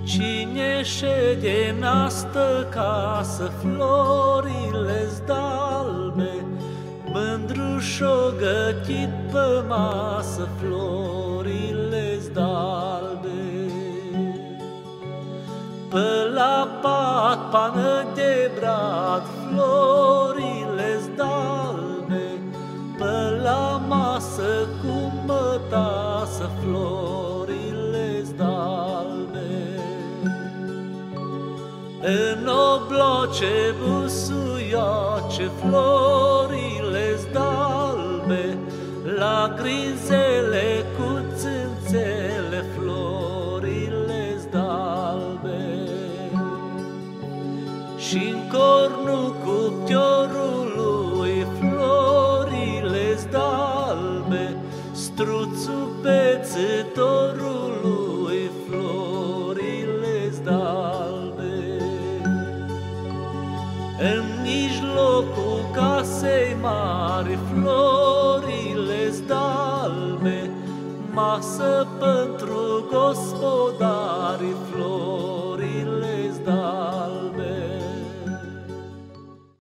Cine șede în astă casă, florile-s d'albe, mândru și-o gătit pe masă, florile-s d'albe. Pe la pat, pană de brad, florile-s d'albe, pe la masă cu mătasă, florile-s d'albe. În obloce busuioace, florile-s d'albe, la grinzele cu țânțele, florile-s d'albe. Și-n cornul cuptiorului, florile-s d'albe, struțul pețătorului, florile-s d'albe. În mijlocul casei mari, florile-s d'albe, masă pentru gospodari, florile-s